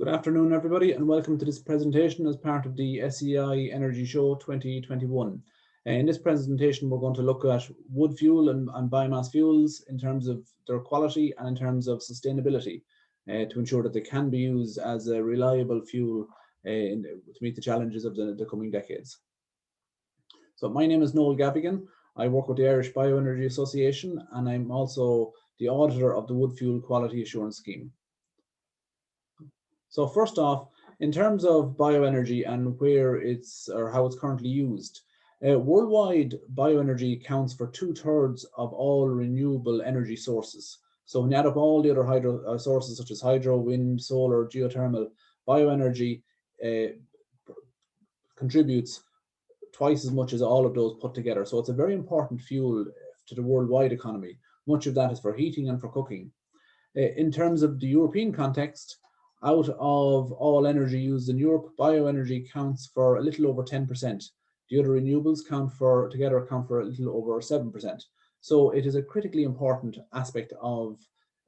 Good afternoon, everybody, and welcome to this presentation as part of the SEAI Energy Show 2021. In this presentation, we're going to look at wood fuel and biomass fuels in terms of their quality and in terms of sustainability to ensure that they can be used as a reliable fuel to meet the challenges of the coming decades. So my name is Noel Gavigan. I work with the Irish Bioenergy Association, and I'm also the auditor of the Wood Fuel Quality Assurance Scheme. So first off, in terms of bioenergy and where it's or how it's currently used, worldwide bioenergy accounts for 2/3 of all renewable energy sources. So when you add up all the other sources such as hydro, wind, solar, geothermal, bioenergy contributes twice as much as all of those put together. So it's a very important fuel to the worldwide economy. Much of that is for heating and for cooking. In terms of the European context, out of all energy used in Europe, bioenergy counts for a little over 10%. The other renewables together account for a little over 7%. So it is a critically important aspect of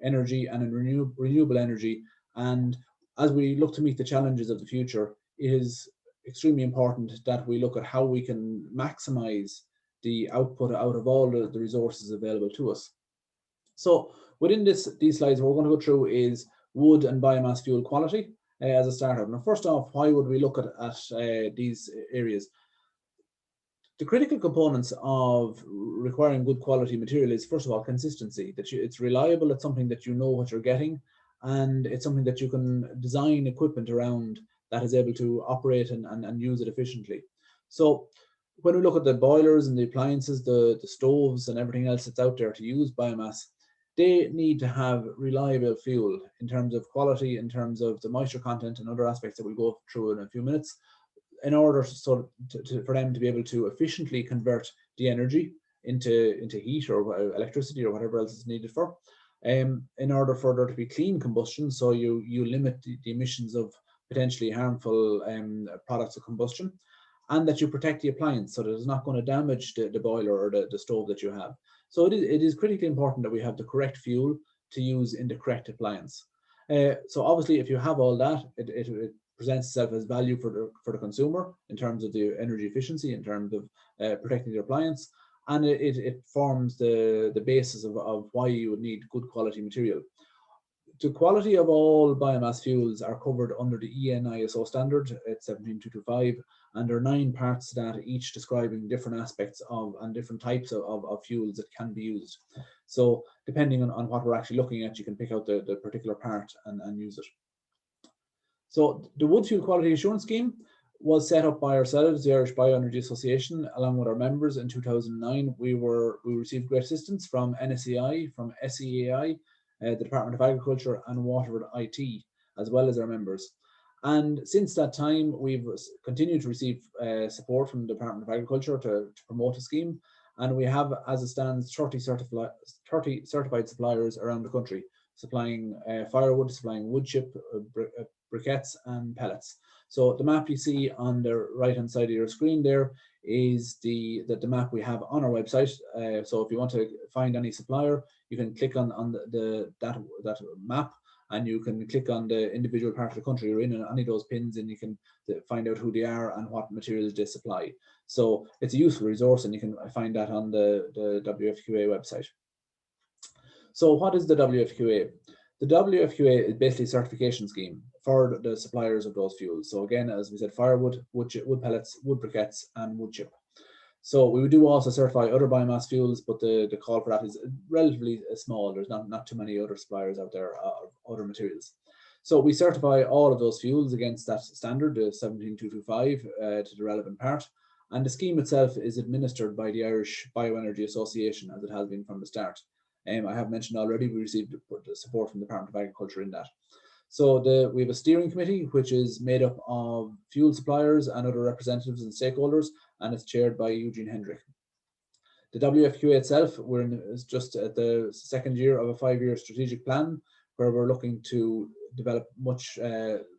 energy and renewable energy. And as we look to meet the challenges of the future, it is extremely important that we look at how we can maximize the output out of all the resources available to us. So within these slides, what we're going to go through is wood and biomass fuel quality as a starter. Now, first off, why would we look at these areas? The critical components of requiring good quality material is, first of all, consistency, that it's reliable, it's something that you know what you're getting, and it's something that you can design equipment around that is able to operate and use it efficiently. So when we look at the boilers and the appliances, the stoves and everything else that's out there to use biomass, they need to have reliable fuel in terms of quality, in terms of the moisture content and other aspects that we'll go through in a few minutes, in order for them to be able to efficiently convert the energy into heat or electricity or whatever else is needed for, in order for there to be clean combustion, so you limit the emissions of potentially harmful products of combustion, and that you protect the appliance so that it's not going to damage the boiler or the stove that you have. So it is critically important that we have the correct fuel to use in the correct appliance. So obviously, if you have all that, it presents itself as value for the consumer in terms of the energy efficiency, in terms of protecting the appliance, and it forms the basis of why you would need good quality material. The quality of all biomass fuels are covered under the EN-ISO standard at 17225, and there are 9 parts to that, each describing different aspects of and different types of fuels that can be used. So depending on what we're actually looking at, you can pick out the particular part and use it. So the Wood Fuel Quality Assurance Scheme was set up by ourselves, the Irish Bioenergy Association, along with our members in 2009. We received great assistance from NSEI, from SEAI, the Department of Agriculture and Waterford IT, as well as our members. And since that time, we've continued to receive support from the Department of Agriculture to promote the scheme. And we have, as it stands, 30 certified suppliers around the country, supplying firewood, supplying wood chip, briquettes and pellets. So the map you see on the right-hand side of your screen there is the map we have on our website. So if you want to find any supplier, you can click on that map, and you can click on the individual part of the country you're in and any of those pins, and you can find out who they are and what materials they supply. So it's a useful resource, and you can find that on the WFQA website. So what is the WFQA? The WFQA is basically a certification scheme for the suppliers of those fuels. So again, as we said, firewood, wood pellets, wood briquettes, and wood chip. So we do also certify other biomass fuels, but the call for that is relatively small. There's not too many other suppliers out there of other materials. So we certify all of those fuels against that standard, the 17225, to the relevant part. And the scheme itself is administered by the Irish Bioenergy Association, as it has been from the start. I have mentioned already, we received the support from the Department of Agriculture in that. So we have a steering committee, which is made up of fuel suppliers and other representatives and stakeholders, and it's chaired by Eugene Hendrick. The WFQA itself, is just at the second year of a 5-year strategic plan, where we're looking to develop much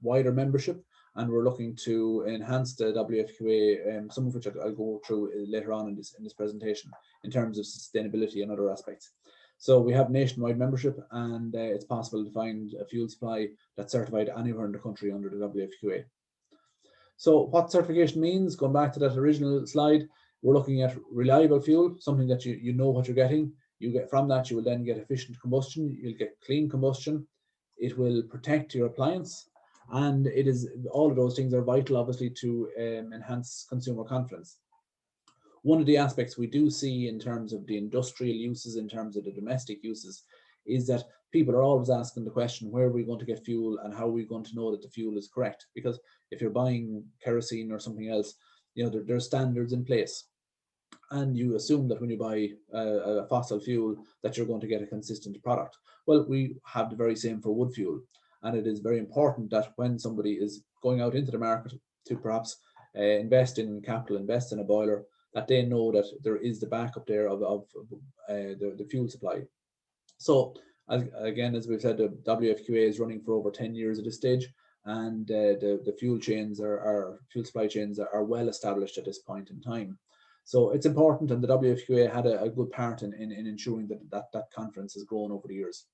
wider membership, and we're looking to enhance the WFQA, some of which I'll go through later on in this presentation, in terms of sustainability and other aspects. So we have nationwide membership, and it's possible to find a fuel supply that's certified anywhere in the country under the WFQA. So what certification means, going back to that original slide, we're looking at reliable fuel, something that you know what you're getting. You get from that, you will then get efficient combustion, you'll get clean combustion, it will protect your appliance, and it is, all of those things are vital, obviously, to enhance consumer confidence. One of the aspects we do see in terms of the industrial uses, in terms of the domestic uses, is that people are always asking the question, where are we going to get fuel and how are we going to know that the fuel is correct? Because if you're buying kerosene or something else, there's standards in place. And you assume that when you buy a fossil fuel that you're going to get a consistent product. Well, we have the very same for wood fuel. And it is very important that when somebody is going out into the market to perhaps invest in capital, invest in a boiler, that they know that there is the backup there of the fuel supply. So again, as we've said, the WFQA is running for over 10 years at this stage, and the fuel chains fuel supply chains are well established at this point in time. So it's important, and the WFQA had a good part in ensuring that conference has grown over the years.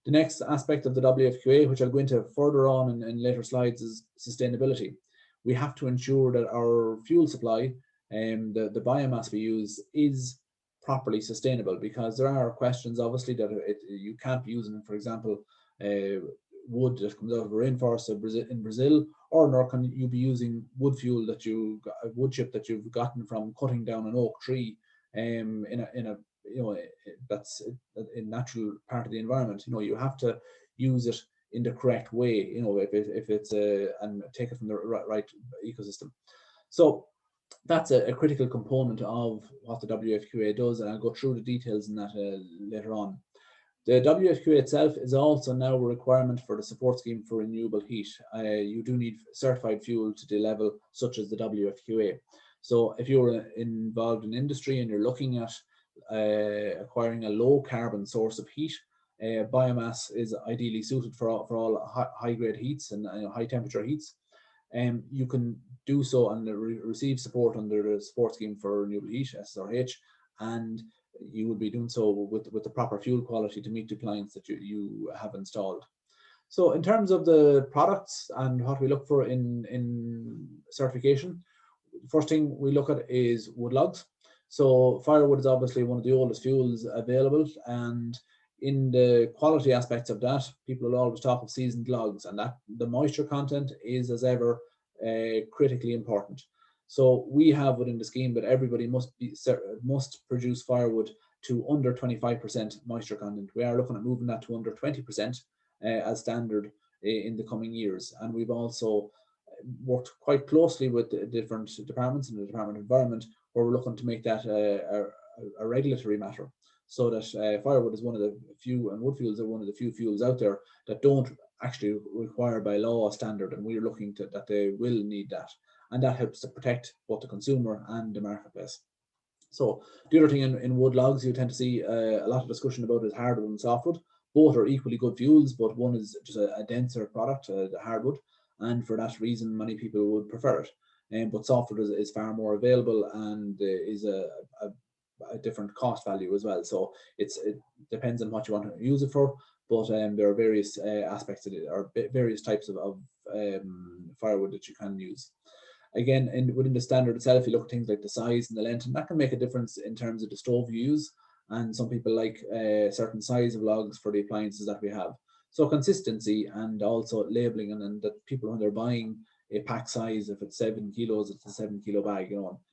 The next aspect of the WFQA, which I'll go into further on in later slides, is sustainability. We have to ensure that our fuel supply, the biomass we use, is properly sustainable, because there are questions, obviously, that you can't be using, for example, wood that comes out of a rainforest in Brazil, or nor can you be using wood fuel wood chip that you've gotten from cutting down an oak tree that's a natural part of the environment. You have to use it in the correct way, if it's and take it from the right ecosystem. So that's a critical component of what the WFQA does, and I'll go through the details in that later on. The WFQA itself is also now a requirement for the support scheme for renewable heat. You do need certified fuel to the level such as the WFQA. So if you're involved in industry and you're looking at acquiring a low carbon source of heat, biomass is ideally suited for all high grade heats and high temperature heats. You can do so and receive support under the support scheme for renewable heat, SRH, and you will be doing so with the proper fuel quality to meet the clients that you have installed. So in terms of the products and what we look for in certification, the first thing we look at is wood logs. So firewood is obviously one of the oldest fuels available, and in the quality aspects of that, people will always talk of seasoned logs, and that the moisture content is, as ever, critically important. So we have within the scheme that everybody must produce firewood to under 25% moisture content. We are looking at moving that to under 20% as standard in the coming years. And we've also worked quite closely with the different departments in the Department of Environment, where we're looking to make that a regulatory matter, so that firewood is one of the few, and wood fuels are one of the few fuels out there that don't actually require by law a standard, and we're looking to that they will need that. And that helps to protect both the consumer and the marketplace. So the other thing in wood logs you tend to see a lot of discussion about is hardwood and softwood. Both are equally good fuels, but one is just a denser product, the hardwood, and for that reason many people would prefer it. But softwood is far more available and is a different cost value as well. So it depends on what you want to use it for, but there are various aspects of it, or various types of firewood that you can use. Again, within the standard itself, you look at things like the size and the length, and that can make a difference in terms of the stove you use. And some people like a certain size of logs for the appliances that we have. So consistency and also labeling, and that people, when they're buying a pack size, if it's 7 kilos, it's a 7 kilo bag,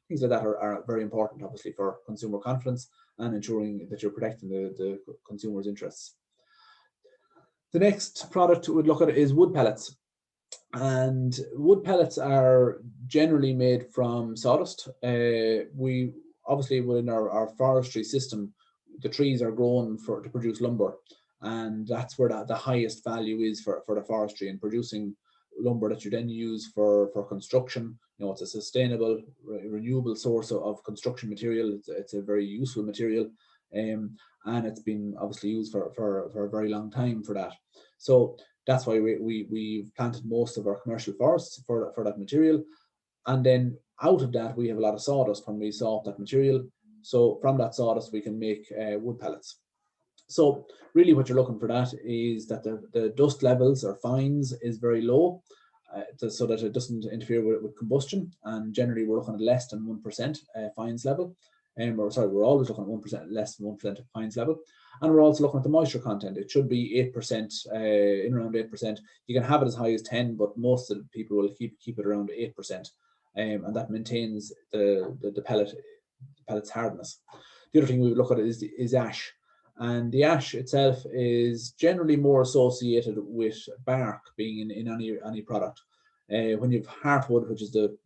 things like that are very important, obviously, for consumer confidence and ensuring that you're protecting the consumer's interests. The next product we'd look at is wood pellets. And wood pellets are generally made from sawdust. We obviously, within our forestry system, the trees are grown to produce lumber, and that's where the highest value is for the forestry, and producing lumber that you then use for construction. It's a sustainable, renewable source of construction material. It's a very useful material, and it's been obviously used for a very long time for that. So that's why we've planted most of our commercial forests for that material. And then out of that, we have a lot of sawdust when we saw that material. So from that sawdust, we can make wood pellets. So really what you're looking for that is that the dust levels or fines is very low, so that it doesn't interfere with combustion. And generally we're looking at less than 1% fines level. Or sorry, we're always looking at 1%, less than 1% of fines level. And we're also looking at the moisture content. It should be 8%, in around 8%. You can have it as high as 10, but most of the people will keep it around 8%. And that maintains the pellet's hardness. The other thing we would look at is ash. And the ash itself is generally more associated with bark being in any product. When you have heartwood, which is the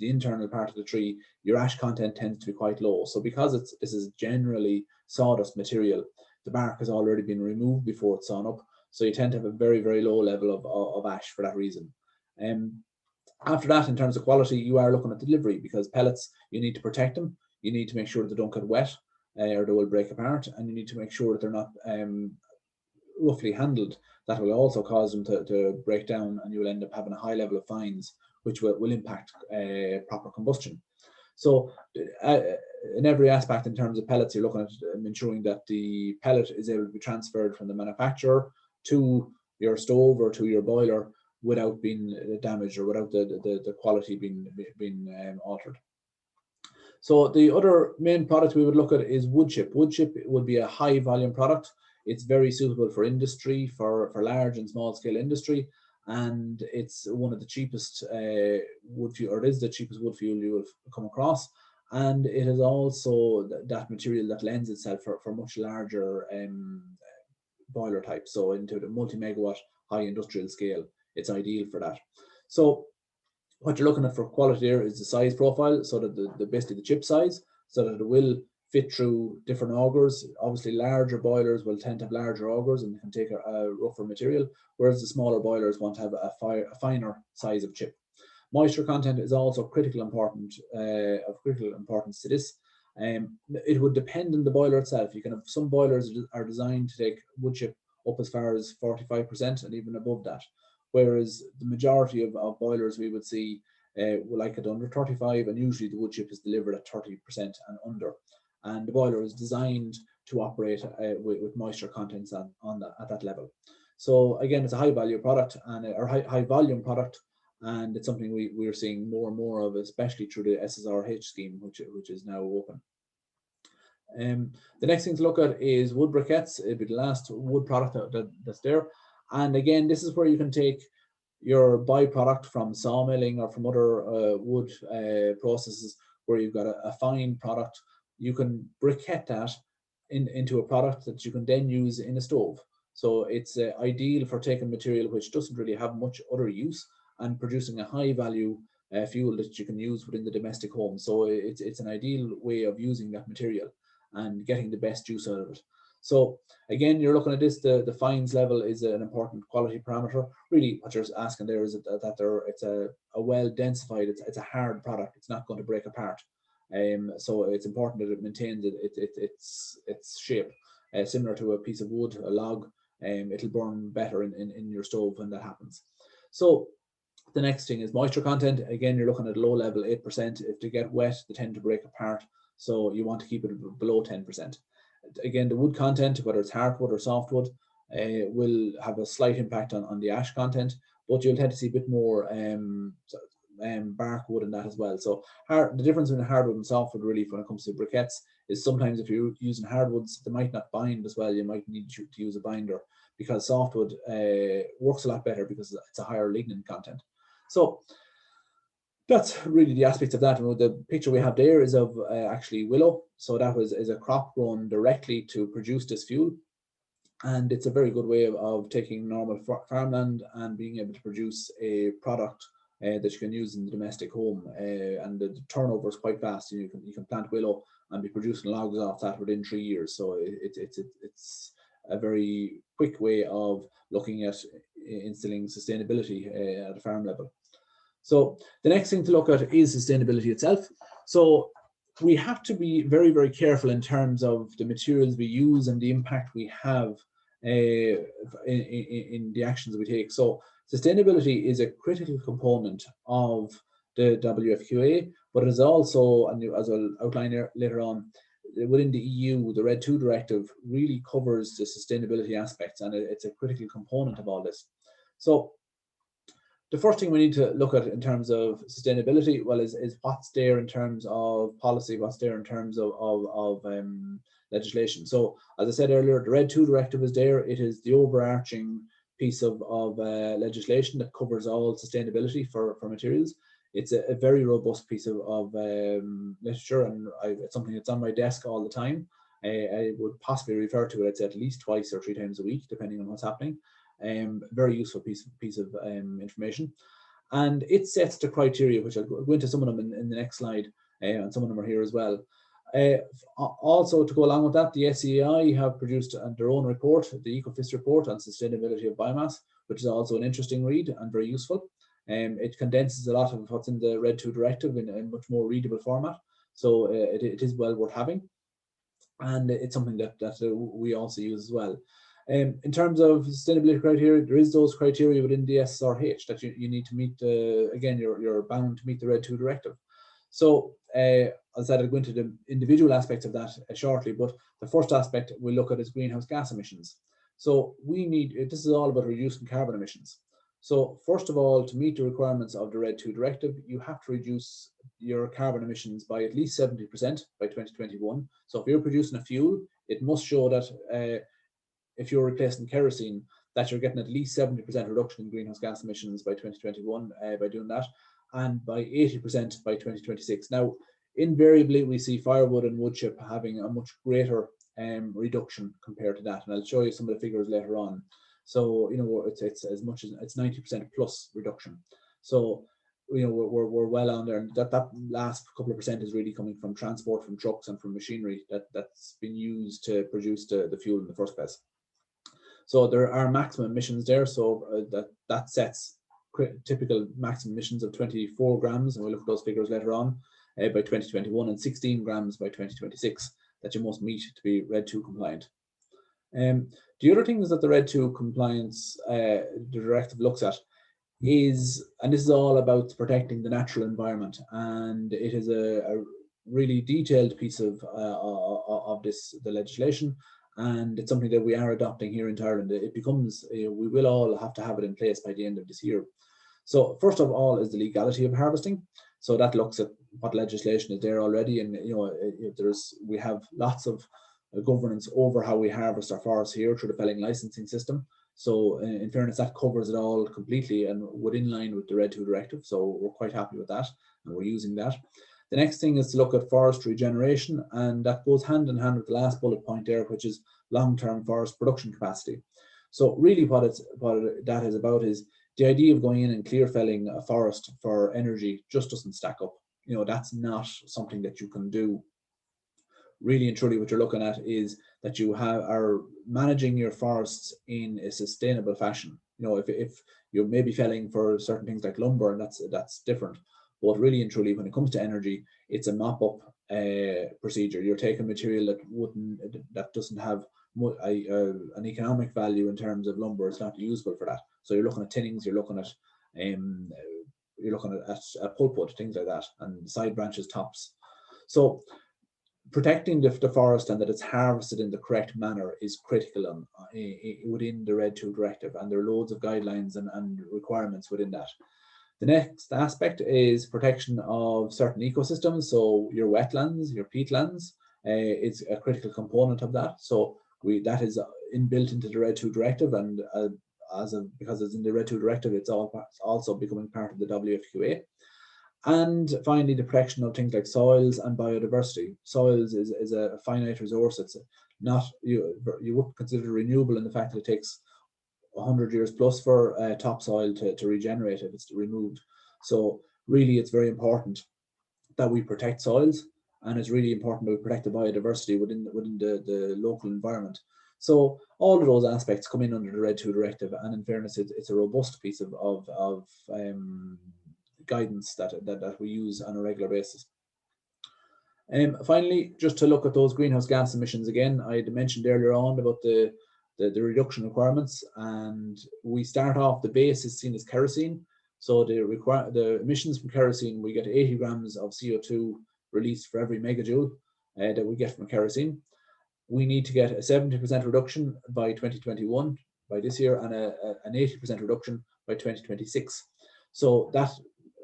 internal part of the tree, your ash content tends to be quite low. So because this is generally sawdust material, the bark has already been removed before it's sawn up. So you tend to have a very, very low level of ash for that reason. After that, in terms of quality, you are looking at delivery, because pellets, you need to protect them. You need to make sure they don't get wet, or they will break apart, and you need to make sure that they're not roughly handled. That will also cause them to break down, and you will end up having a high level of fines, which will impact proper combustion. So in every aspect in terms of pellets, you're looking at ensuring that the pellet is able to be transferred from the manufacturer to your stove or to your boiler without being damaged, or without the quality being altered. So the other main product we would look at is wood chip. Wood chip would be a high volume product. It's very suitable for industry, for large and small scale industry, and it's one of the cheapest wood fuel, or it is the cheapest wood fuel you will come across. And it is also that material that lends itself for much larger boiler types. So into the multi-megawatt high industrial scale, it's ideal for that. So what you're looking at for quality there is the size profile, so that basically the chip size, so that it will fit through different augers. Obviously, larger boilers will tend to have larger augers and can take a rougher material, whereas the smaller boilers want to have a finer size of chip. Moisture content is also of critical importance to this. It would depend on the boiler itself. You can have some boilers are designed to take wood chip up as far as 45% and even above that, whereas the majority of boilers we would see will like it under 35, and usually the wood chip is delivered at 30% and under. And the boiler is designed to operate with moisture contents at that level. So again, it's a high value product or high volume product, and it's something we are seeing more and more of, especially through the SSRH scheme, which is now open. The next thing to look at is wood briquettes. It'll be the last wood product that's there. And again, this is where you can take your byproduct from sawmilling or from other wood processes, where you've got a fine product. You can briquette that into a product that you can then use in a stove. So it's ideal for taking material which doesn't really have much other use and producing a high value fuel that you can use within the domestic home. So it's an ideal way of using that material and getting the best use out of it. So again, you're looking at this, the fines level is an important quality parameter. Really what you're asking there is that it's a well densified, it's a hard product, it's not going to break apart. So it's important that it maintains its shape, similar to a piece of wood, a log. It'll burn better in your stove when that happens. So the next thing is moisture content. Again, you're looking at low level, 8%. If they get wet, they tend to break apart. So you want to keep it below 10%. Again, the wood content, whether it's hardwood or softwood, will have a slight impact on the ash content, but you'll tend to see a bit more bark wood in that as well. So the difference between hardwood and softwood, really, when it comes to briquettes, is sometimes if you're using hardwoods, they might not bind as well. You might need to use a binder, because softwood works a lot better because it's a higher lignin content. So that's really the aspects of that. And the picture we have there is of actually willow. So that is a crop grown directly to produce this fuel. And it's a very good way of taking normal farmland and being able to produce a product that you can use in the domestic home. And the turnover is quite fast. You can plant willow and be producing logs off that within 3 years. So it's a very quick way of looking at instilling sustainability at a farm level. So the next thing to look at is sustainability itself. So we have to be very, very careful in terms of the materials we use and the impact we have in the actions we take. So sustainability is a critical component of the WFQA, but it is also, and as I'll outline later on, within the EU, the RED II directive really covers the sustainability aspects, and it's a critical component of all this. So the first thing we need to look at in terms of sustainability, well, is what's there in terms of policy, what's there in terms of legislation. So as I said earlier, the RED II directive is there. It is the overarching piece of legislation that covers all sustainability for materials. It's a very robust piece of literature, and it's something that's on my desk all the time. I would possibly refer to it at least twice or 3 times a week, depending on what's happening. Very useful piece of information, and it sets the criteria, which I'll go into some of them in the next slide, and some of them are here as well. Also, to go along with that, the SEAI have produced their own report, the EcoFIS report on sustainability of biomass, which is also an interesting read and very useful. It condenses a lot of what's in the RED II directive in a much more readable format, so it is well worth having, and it's something that we also use as well. In terms of sustainability criteria, there is those criteria within the SRH that you need to meet. Again, you're bound to meet the RED II directive. So as I said, I'll go into the individual aspects of that shortly, but the first aspect we look at is greenhouse gas emissions. So this is all about reducing carbon emissions. So first of all, to meet the requirements of the RED II directive, you have to reduce your carbon emissions by at least 70% by 2021. So if you're producing a fuel, it must show that if you're replacing kerosene, that you're getting at least 70% reduction in greenhouse gas emissions by 2021 by doing that, and by 80% by 2026. Now, invariably, we see firewood and wood chip having a much greater reduction compared to that, and I'll show you some of the figures later on. So, it's as much as it's 90% plus reduction. So, we're well on there, and that last couple of percent is really coming from transport, from trucks, and from machinery that's been used to produce the fuel in the first place. So there are maximum emissions there. So that sets typical maximum emissions of 24 grams, and we'll look at those figures later on, by 2021, and 16 grams by 2026 that you must meet to be RED II compliant. The other thing is that the RED II compliance, the directive looks at is, and this is all about protecting the natural environment, and it is a really detailed piece of the legislation, and it's something that we are adopting here in Ireland. It becomes, we will all have to have it in place by the end of this year. So first of all is the legality of harvesting. So that looks at what legislation is there already, and we have lots of governance over how we harvest our forests here through the felling licensing system. So in fairness, that covers it all completely and would in line with the RED II directive. So we're quite happy with that, and we're using that. The next thing is to look at forestry regeneration, and that goes hand in hand with the last bullet point there, which is long-term forest production capacity. So really what that is about is the idea of going in and clear felling a forest for energy just doesn't stack up. That's not something that you can do. Really and truly what you're looking at is that you are managing your forests in a sustainable fashion. If you're maybe felling for certain things like lumber, and that's different. But really and truly, when it comes to energy, it's a mop-up procedure. You're taking material that doesn't have an economic value in terms of lumber. It's not usable for that. So you're looking at tinnings, you're looking at pulpwood, things like that, and side branches, tops. So protecting the forest and that it's harvested in the correct manner is critical within the RED II directive, and there are loads of guidelines and requirements within that. The next aspect is protection of certain ecosystems. So your wetlands, your peatlands, it's a critical component of that. So that is inbuilt into the RED II directive, and because it's in the RED II directive, it's also becoming part of the WFQA. And finally, the protection of things like soils and biodiversity. Soils is a finite resource. It's not, you wouldn't consider renewable in the fact that it takes 100 years plus for topsoil to regenerate if it's removed. So really, it's very important that we protect soils, and it's really important that we protect the biodiversity within the local environment. So all of those aspects come in under the RED II directive, and in fairness, it's a robust piece of guidance that we use on a regular basis. Finally, just to look at those greenhouse gas emissions again, I had mentioned earlier on about the reduction requirements, and we start off, the base is seen as kerosene. So the emissions from kerosene, we get 80 grams of CO2 released for every megajoule. that we get from kerosene. We need to get a 70% reduction by 2021, by this year, and an 80% reduction by 2026. So that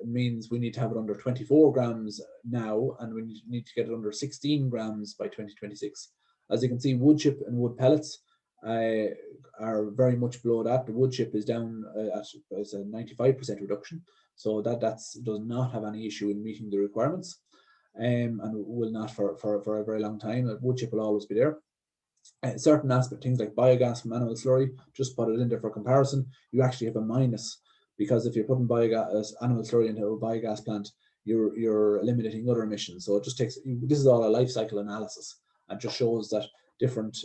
means we need to have it under 24 grams now, and we need to get it under 16 grams by 2026. As you can see, wood chip and wood pellets are very much below that. The wood chip is down at a 95% reduction, so that does not have any issue in meeting the requirements, and will not for a very long time. Wood chip will always be there. Certain aspect things like biogas from animal slurry, just put it in there for comparison, you actually have a minus, because if you're putting biogas, animal slurry into a biogas plant, you're eliminating other emissions. So it just takes, this is all a life cycle analysis, and just shows that different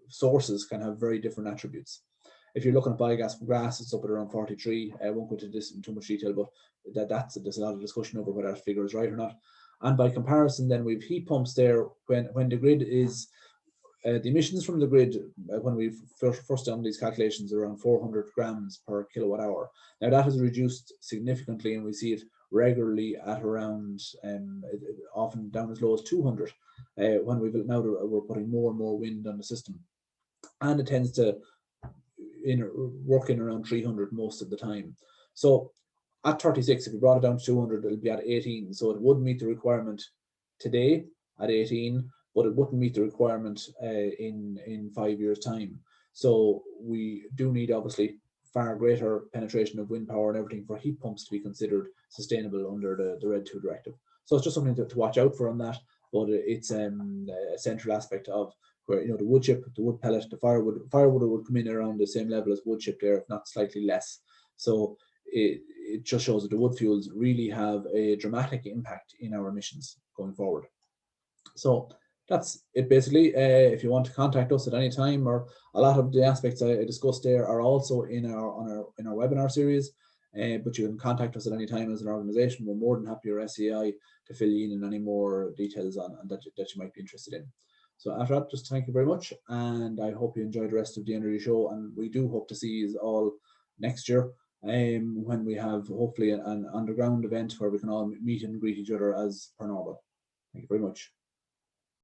sources can have very different attributes. If you're looking at biogas from grass, it's up at around 43. I won't go into this in too much detail, but there's a lot of discussion over whether that figure is right or not. And by comparison, then we've heat pumps there when the grid is the emissions from the grid, when we first done these calculations, around 400 grams per kilowatt hour. Now that has reduced significantly, and we see it regularly at around, often down as low as 200, when we're putting more and more wind on the system. And it tends to work in around 300 most of the time. So at 36, if you brought it down to 200, it'll be at 18. So it would meet the requirement today at 18, but it wouldn't meet the requirement in 5 years' time. So we do need, obviously, far greater penetration of wind power and everything for heat pumps to be considered sustainable under the RED II directive. So it's just something to watch out for on that, but it's a central aspect of where, the wood chip, the wood pellet, the firewood would come in around the same level as wood chip there, if not slightly less. So it just shows that the wood fuels really have a dramatic impact in our emissions going forward. So that's it basically. If you want to contact us at any time, or a lot of the aspects I discussed there are also in our webinar series, but you can contact us at any time as an organization. We're more than happy, or SEAI, to fill you in any more details on that you might be interested in. So after that, just thank you very much, and I hope you enjoy the rest of the energy show, and we do hope to see you all next year, when we have hopefully an underground event where we can all meet and greet each other as per normal. Thank you very much.